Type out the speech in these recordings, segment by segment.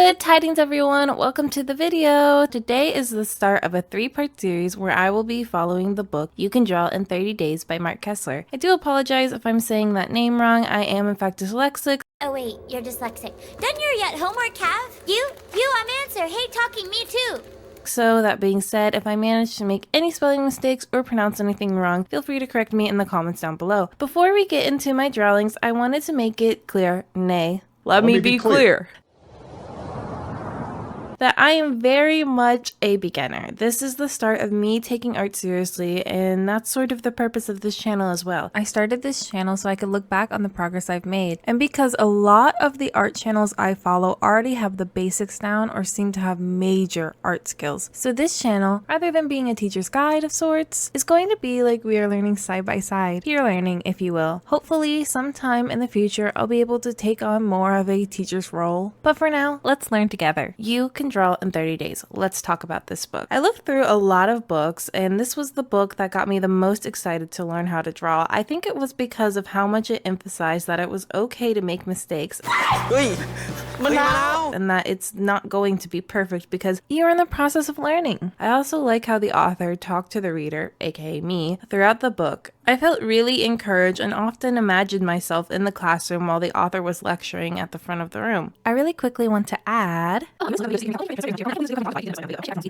Good tidings, everyone! Welcome to the video! Today is the start of a 3-part series where I will be following the book You Can Draw in 30 Days by Mark Kessler. I do apologize if I'm saying that name wrong. I am in fact dyslexic. Oh wait, you're dyslexic. Done your yet homework, Cav? You, I'm Answer. Hey, talking me too. So that being said, if I manage to make any spelling mistakes or pronounce anything wrong, feel free to correct me in the comments down below. Before we get into my drawings, I wanted to make it clear, nay, let me be clear, that I am very much a beginner. This is the start of me taking art seriously, and that's sort of the purpose of this channel as well. I started this channel so I could look back on the progress I've made, and because a lot of the art channels I follow already have the basics down or seem to have major art skills. So this channel, rather than being a teacher's guide of sorts, is going to be like we are learning side by side, peer learning if you will. Hopefully sometime in the future I'll be able to take on more of a teacher's role, but for now, let's learn together. You Can Draw in 30 Days. Let's talk about this book. I looked through a lot of books, and this was the book that got me the most excited to learn how to draw. I think it was because of how much it emphasized that it was okay to make mistakes and that it's not going to be perfect because you're in the process of learning. I also like how the author talked to the reader, aka me, throughout the book. I felt really encouraged and often imagined myself in the classroom while the author was lecturing at the front of the room. I really quickly want to add...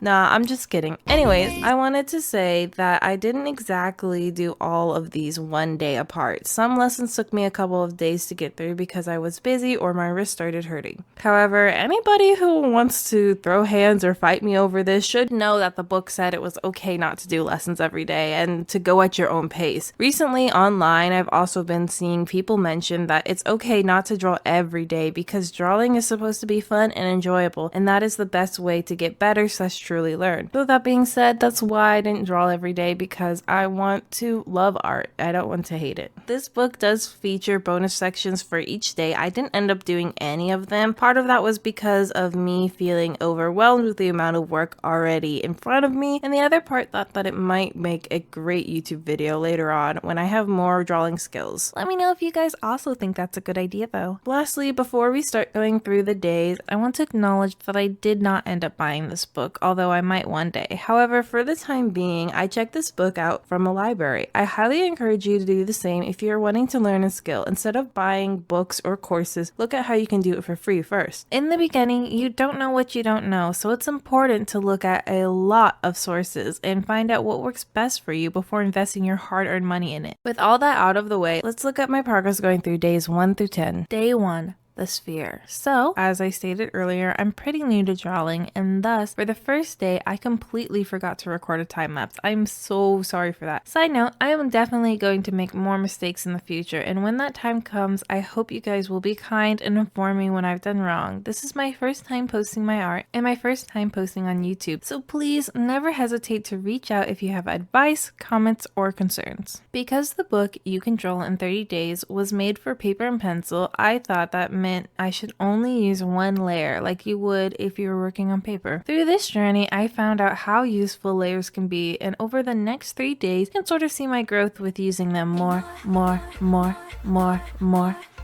Nah, I'm just kidding. Anyways, I wanted to say that I didn't exactly do all of these one day apart. Some lessons took me a couple of days to get through because I was busy or my wrist started hurting. However, anybody who wants to throw hands or fight me over this should know that the book said it was okay not to do lessons every day and to go at your own pace. Recently online, I've also been seeing people mention that it's okay not to draw every day because drawing is supposed to be fun and enjoyable, and that is the best way to get better / truly learn. So that being said, that's why I didn't draw every day, because I want to love art. I don't want to hate it. This book does feature bonus sections for each day. I didn't end up doing any of them. Part of that was because of me feeling overwhelmed with the amount of work already in front of me, and the other part thought that it might make a great YouTube video later on when I have more drawing skills. Let me know if you guys also think that's a good idea though. Lastly, before we start going through the days, I want to acknowledge that I did not end up buying this book, although I might one day. However, for the time being, I checked this book out from a library. I highly encourage you to do the same if you're wanting to learn a skill. Instead of buying books or courses, look at how you can do it for free first. In the beginning, you don't know what you don't know, so it's important to look at a lot of sources and find out what works best for you before investing your hard-earned money in it. With all that out of the way, let's look at my progress going through days 1 through 10. Day 1. The sphere. So, as I stated earlier, I'm pretty new to drawing, and thus, for the first day, I completely forgot to record a time lapse. I'm so sorry for that. Side note, I am definitely going to make more mistakes in the future, and when that time comes, I hope you guys will be kind and inform me when I've done wrong. This is my first time posting my art, and my first time posting on YouTube, so please never hesitate to reach out if you have advice, comments, or concerns. Because the book You Can Draw in 30 Days was made for paper and pencil, I thought that meant I should only use one layer like you would if you were working on paper. Through this journey, I found out how useful layers can be, and over the next 3 days, you can sort of see my growth with using them more,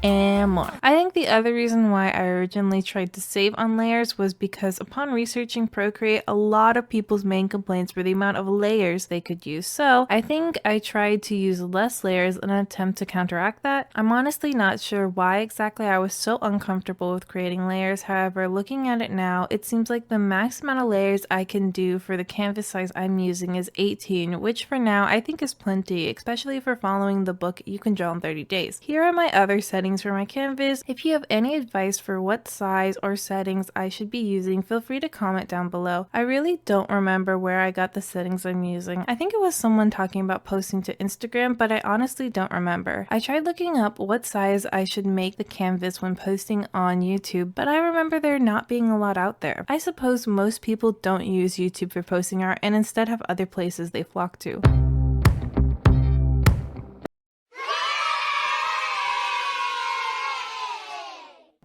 and more. I think the other reason why I originally tried to save on layers was because upon researching Procreate, a lot of people's main complaints were the amount of layers they could use. So I think I tried to use less layers in an attempt to counteract that. I'm honestly not sure why exactly I was so uncomfortable with creating layers. However, looking at it now, it seems like the max amount of layers I can do for the canvas size I'm using is 18, which for now I think is plenty, especially for following the book You Can Draw in 30 Days. Here are my other settings for my canvas. If you have any advice for what size or settings I should be using, feel free to comment down below. I really don't remember where I got the settings I'm using. I think it was someone talking about posting to Instagram, but I honestly don't remember. I tried looking up what size I should make the canvas when posting on YouTube, but I remember there not being a lot out there. I suppose most people don't use YouTube for posting art and instead have other places they flock to.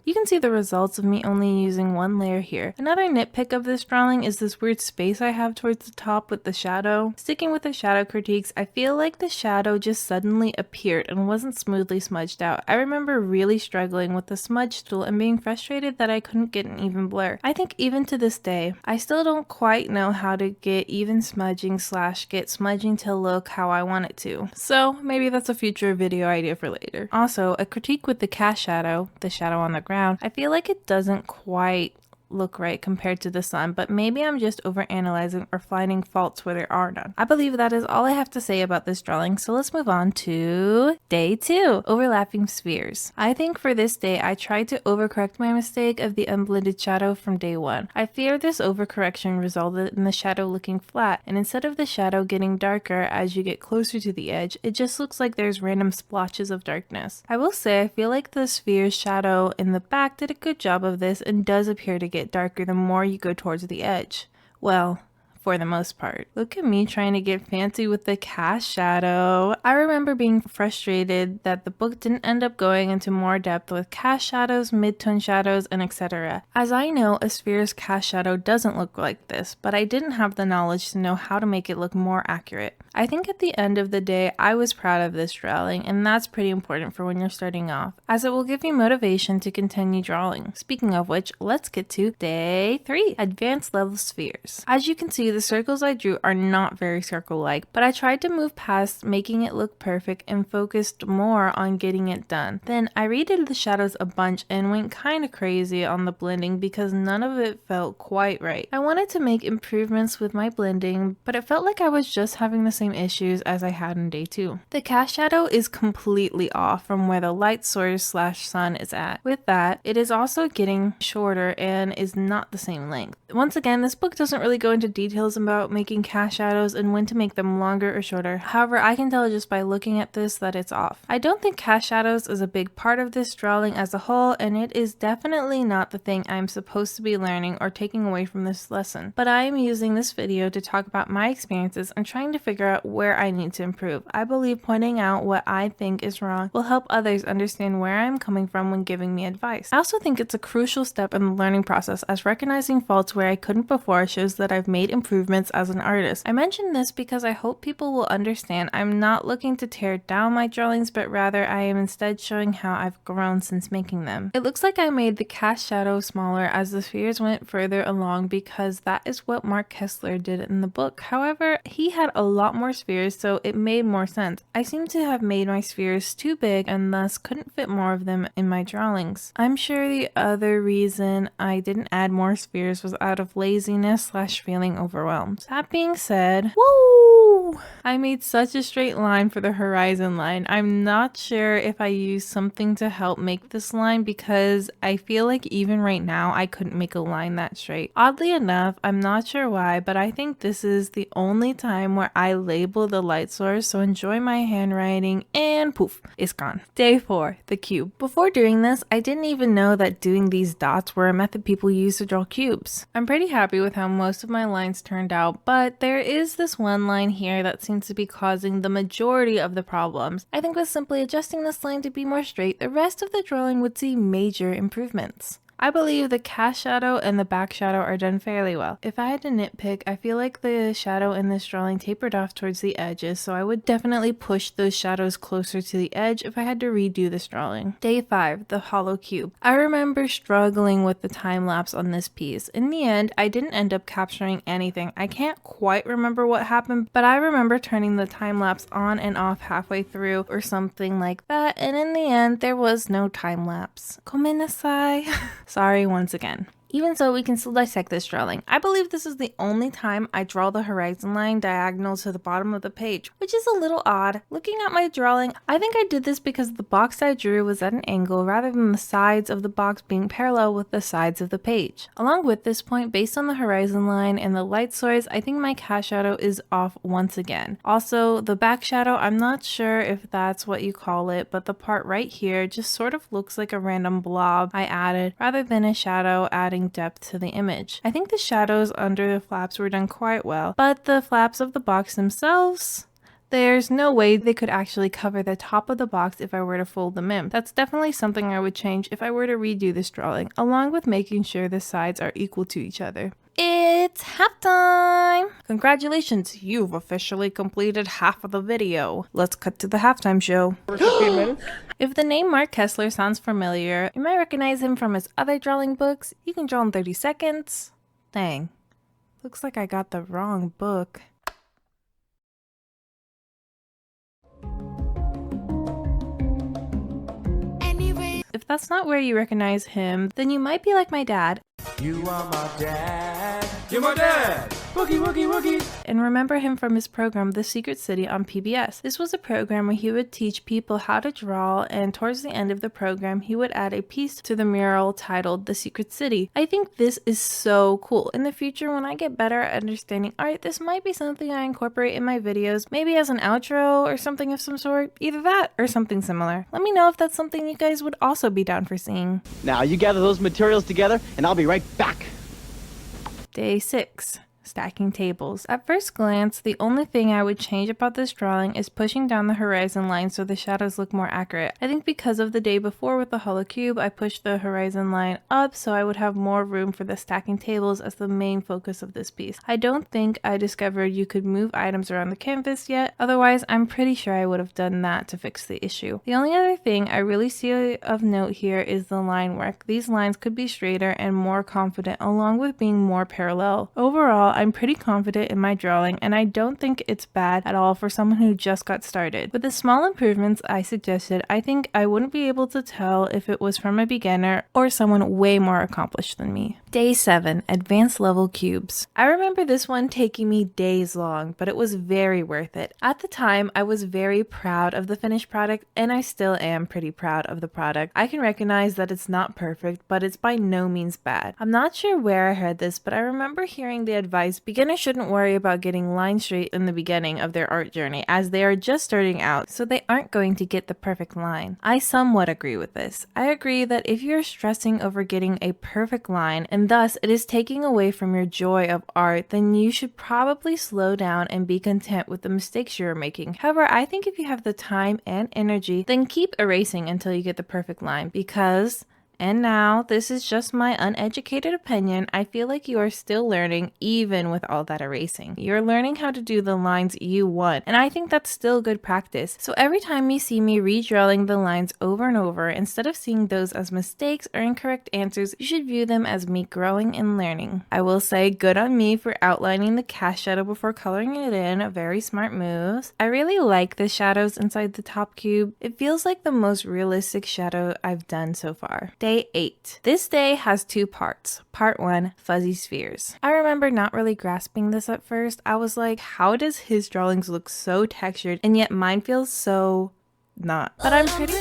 You You can see the results of me only using one layer here. Another nitpick of this drawing is this weird space I have towards the top with the shadow. Sticking with the shadow critiques, I feel like the shadow just suddenly appeared and wasn't smoothly smudged out. I remember really struggling with the smudge tool and being frustrated that I couldn't get an even blur. I think even to this day, I still don't quite know how to get even smudging / get smudging to look how I want it to. So maybe that's a future video idea for later. Also, a critique with the cast shadow, the shadow on the ground, I feel like it doesn't quite look right compared to the sun, but maybe I'm just overanalyzing or finding faults where there are none. I believe that is all I have to say about this drawing, so let's move on to day 2, overlapping spheres. I think for this day, I tried to overcorrect my mistake of the unblended shadow from day 1. I fear this overcorrection resulted in the shadow looking flat, and instead of the shadow getting darker as you get closer to the edge, it just looks like there's random splotches of darkness. I will say I feel like the sphere's shadow in the back did a good job of this and does appear to get darker the more you go towards the edge. Well, for the most part. Look at me trying to get fancy with the cast shadow. I remember being frustrated that the book didn't end up going into more depth with cast shadows, mid-tone shadows, and etc. As I know, a sphere's cast shadow doesn't look like this, but I didn't have the knowledge to know how to make it look more accurate. I think at the end of the day, I was proud of this drawing, and that's pretty important for when you're starting off, as it will give you motivation to continue drawing. Speaking of which, let's get to day 3, advanced level spheres. As you can see, the circles I drew are not very circle-like, but I tried to move past making it look perfect and focused more on getting it done. Then I redid the shadows a bunch and went kinda crazy on the blending because none of it felt quite right. I wanted to make improvements with my blending, but it felt like I was just having the same issues as I had in day 2. The cast shadow is completely off from where the light source / sun is at. With that, it is also getting shorter and is not the same length. Once again, this book doesn't really go into details about making cast shadows and when to make them longer or shorter. However, I can tell just by looking at this that it's off. I don't think cast shadows is a big part of this drawing as a whole, and it is definitely not the thing I'm supposed to be learning or taking away from this lesson. But I am using this video to talk about my experiences and trying to figure out where I need to improve. I believe pointing out what I think is wrong will help others understand where I'm coming from when giving me advice. I also think it's a crucial step in the learning process, as recognizing faults where I couldn't before shows that I've made improvements as an artist. I mention this because I hope people will understand I'm not looking to tear down my drawings, but rather I am instead showing how I've grown since making them. It looks like I made the cast shadow smaller as the spheres went further along because that is what Mark Kessler did in the book. However, he had a lot more spheres, so it made more sense. I seem to have made my spheres too big and thus couldn't fit more of them in my drawings. I'm sure the other reason I didn't add more spheres was out of laziness / feeling overwhelmed. That being said, woo! I made such a straight line for the horizon line. I'm not sure if I used something to help make this line because I feel like even right now I couldn't make a line that straight. Oddly enough, I'm not sure why, but I think this is the only time where I label the light source, so enjoy my handwriting and poof, it's gone. Day 4, the cube. Before doing this, I didn't even know that doing these dots were a method people use to draw cubes. I'm pretty happy with how most of my lines turned out, but there is this one line here that seems to be causing the majority of the problems. I think with simply adjusting this line to be more straight, the rest of the drawing would see major improvements. I believe the cast shadow and the back shadow are done fairly well. If I had to nitpick, I feel like the shadow in this drawing tapered off towards the edges, so I would definitely push those shadows closer to the edge if I had to redo this drawing. Day 5, the hollow cube. I remember struggling with the time lapse on this piece. In the end, I didn't end up capturing anything. I can't quite remember what happened, but I remember turning the time lapse on and off halfway through or something like that, and in the end, there was no time lapse. Gomenasai. Sorry once again. Even so, we can still dissect this drawing. I believe this is the only time I draw the horizon line diagonal to the bottom of the page, which is a little odd. Looking at my drawing, I think I did this because the box I drew was at an angle rather than the sides of the box being parallel with the sides of the page. Along with this point, based on the horizon line and the light source, I think my cast shadow is off once again. Also, the back shadow, I'm not sure if that's what you call it, but the part right here just sort of looks like a random blob I added rather than a shadow adding depth to the image. I think the shadows under the flaps were done quite well, but the flaps of the box themselves, There's no way they could actually cover the top of the box if I were to fold them in. That's definitely something I would change if I were to redo this drawing, along with making sure the sides are equal to each other. It's halftime! Congratulations, you've officially completed half of the video. Let's cut to the halftime show. If the name Mark Kessler sounds familiar, you might recognize him from his other drawing books. You can draw in 30 seconds. Dang. Looks like I got the wrong book. If that's not where you recognize him, then you might be like my dad. You are my dad. You're my dad. Woogie, woogie, woogie. And remember him from his program, The Secret City on PBS. This was a program where he would teach people how to draw, and towards the end of the program, he would add a piece to the mural titled The Secret City. I think this is so cool. In the future, when I get better at understanding art, this might be something I incorporate in my videos, maybe as an outro or something of some sort. Either that or something similar. Let me know if that's something you guys would also be down for seeing. Now you gather those materials together and I'll be right back. Day 6. Stacking tables. At first glance, the only thing I would change about this drawing is pushing down the horizon line so the shadows look more accurate. I think because of the day before with the hollow cube, I pushed the horizon line up so I would have more room for the stacking tables as the main focus of this piece. I don't think I discovered you could move items around the canvas yet, otherwise I'm pretty sure I would have done that to fix the issue. The only other thing I really see of note here is the line work. These lines could be straighter and more confident along with being more parallel. Overall, I'm pretty confident in my drawing, and I don't think it's bad at all for someone who just got started. With the small improvements I suggested, I think I wouldn't be able to tell if it was from a beginner or someone way more accomplished than me. Day 7. Advanced level cubes. I remember this one taking me days long, but it was very worth it. At the time, I was very proud of the finished product, and I still am pretty proud of the product. I can recognize that it's not perfect, but it's by no means bad. I'm not sure where I heard this, but I remember hearing the advice beginners shouldn't worry about getting lines straight in the beginning of their art journey, as they are just starting out, so they aren't going to get the perfect line. I somewhat agree with this. I agree that if you're stressing over getting a perfect line, and thus it is taking away from your joy of art, then you should probably slow down and be content with the mistakes you're making. However, I think if you have the time and energy, then keep erasing until you get the perfect line, because and now, this is just my uneducated opinion, I feel like you are still learning even with all that erasing. You're learning how to do the lines you want, and I think that's still good practice. So every time you see me redrawing the lines over and over, instead of seeing those as mistakes or incorrect answers, you should view them as me growing and learning. I will say good on me for outlining the cast shadow before coloring it in, very smart moves. I really like the shadows inside the top cube. It feels like the most realistic shadow I've done so far. Day 8. This day has 2 parts. Part 1, fuzzy spheres. I remember not really grasping this at first. I was like, how does his drawings look so textured and yet mine feels so not? But I'm pretty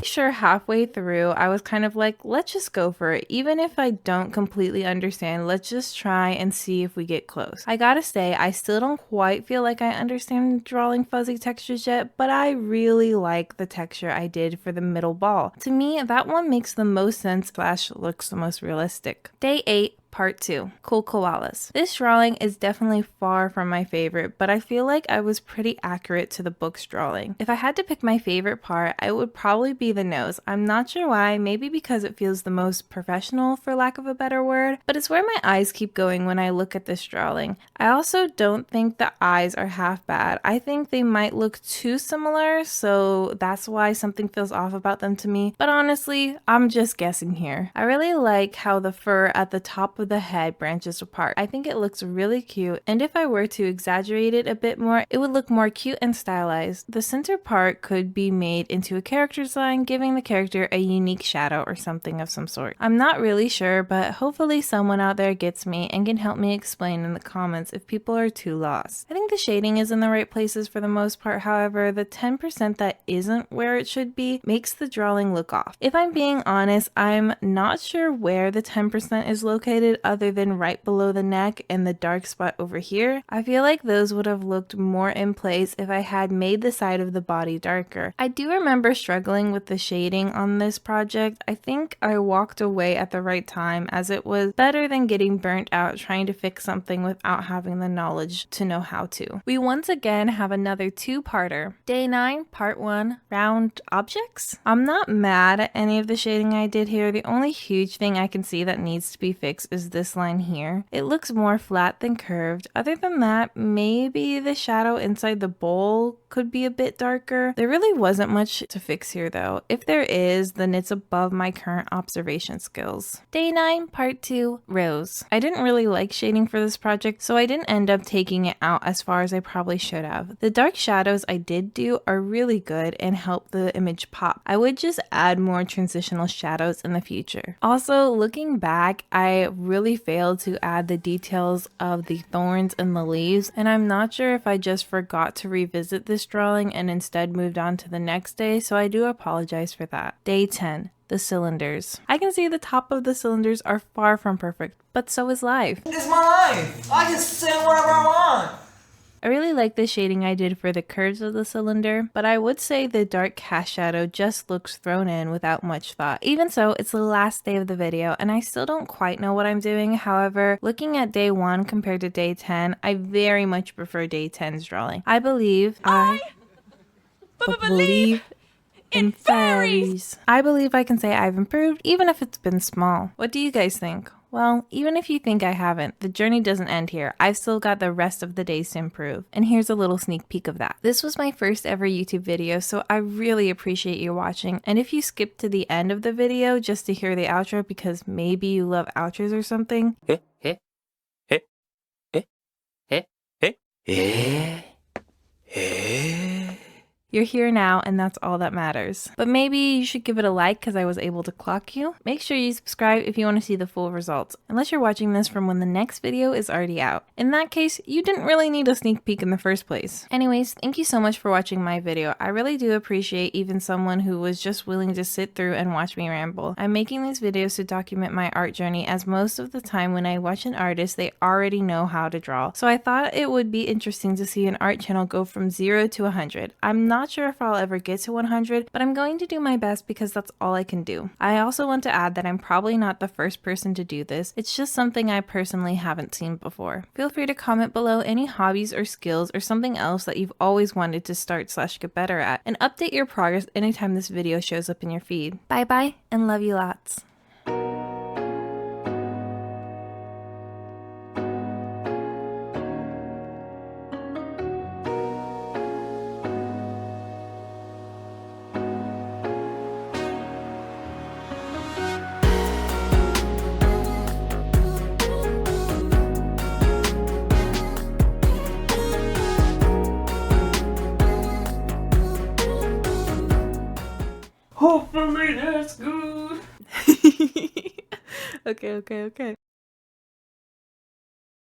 sure halfway through I was kind of like, let's just go for it. Even if I don't completely understand, let's just try and see if we get close. I gotta say, I still don't quite feel like I understand drawing fuzzy textures yet, but I really like the texture I did for the middle ball. To me, that one makes the most sense / looks the most realistic. Day 8. Part 2, cool koalas. This drawing is definitely far from my favorite, but I feel like I was pretty accurate to the book's drawing. If I had to pick my favorite part, it would probably be the nose. I'm not sure why, maybe because it feels the most professional for lack of a better word, but it's where my eyes keep going when I look at this drawing. I also don't think the eyes are half bad. I think they might look too similar, so that's why something feels off about them to me, but honestly, I'm just guessing here. I really like how the fur at the top of the head branches apart. I think it looks really cute, and if I were to exaggerate it a bit more, it would look more cute and stylized. The center part could be made into a character design, giving the character a unique shadow or something of some sort. I'm not really sure, but hopefully someone out there gets me and can help me explain in the comments if people are too lost. I think the shading is in the right places for the most part, however, the 10% that isn't where it should be makes the drawing look off. If I'm being honest, I'm not sure where the 10% is located, shaded other than right below the neck and the dark spot over here. I feel like those would have looked more in place if I had made the side of the body darker. I do remember struggling with the shading on this project. I think I walked away at the right time, as it was better than getting burnt out trying to fix something without having the knowledge to know how to. We once again have another two-parter. Day 9, part 1, round objects. I'm not mad at any of the shading I did here. The only huge thing I can see that needs to be fixed is this line here. It looks more flat than curved. Other than that, maybe the shadow inside the bowl could be a bit darker. There really wasn't much to fix here though. If there is, then it's above my current observation skills. Day 9, part 2, rose. I didn't really like shading for this project, so I didn't end up taking it out as far as I probably should have. The dark shadows I did do are really good and help the image pop. I would just add more transitional shadows in the future. Also, looking back, I really failed to add the details of the thorns and the leaves, and I'm not sure if I just forgot to revisit this drawing and instead moved on to the next day, so I do apologize for that. Day 10. The cylinders. I can see the top of the cylinders are far from perfect, but so is life. It's my life. I can say whatever I want. I really like the shading I did for the curves of the cylinder, but I would say the dark cast shadow just looks thrown in without much thought. Even so, it's the last day of the video and I still don't quite know what I'm doing. However, looking at day 1 compared to day 10, I very much prefer day 10's drawing. I believe I believe in fairies. I believe I can say I've improved, even if it's been small. What do you guys think? Well, even if you think I haven't, the journey doesn't end here. I've still got the rest of the days to improve. And here's a little sneak peek of that. This was my first ever YouTube video, so I really appreciate you watching. And if you skip to the end of the video just to hear the outro because maybe you love outros or something, you're here now and that's all that matters. But maybe you should give it a like because I was able to clock you. Make sure you subscribe if you want to see the full results, unless you're watching this from when the next video is already out. In that case, you didn't really need a sneak peek in the first place. Anyways, thank you so much for watching my video. I really do appreciate even someone who was just willing to sit through and watch me ramble. I'm making these videos to document my art journey, as most of the time when I watch an artist, they already know how to draw. So I thought it would be interesting to see an art channel go from 0 to 100. I'm not sure if I'll ever get to 100, but I'm going to do my best because that's all I can do. I also want to add that I'm probably not the first person to do this. It's just something I personally haven't seen before. Feel free to comment below any hobbies or skills or something else that you've always wanted to start/get better at, and update your progress anytime this video shows up in your feed. Bye bye and love you lots. Hopefully that's good. Okay.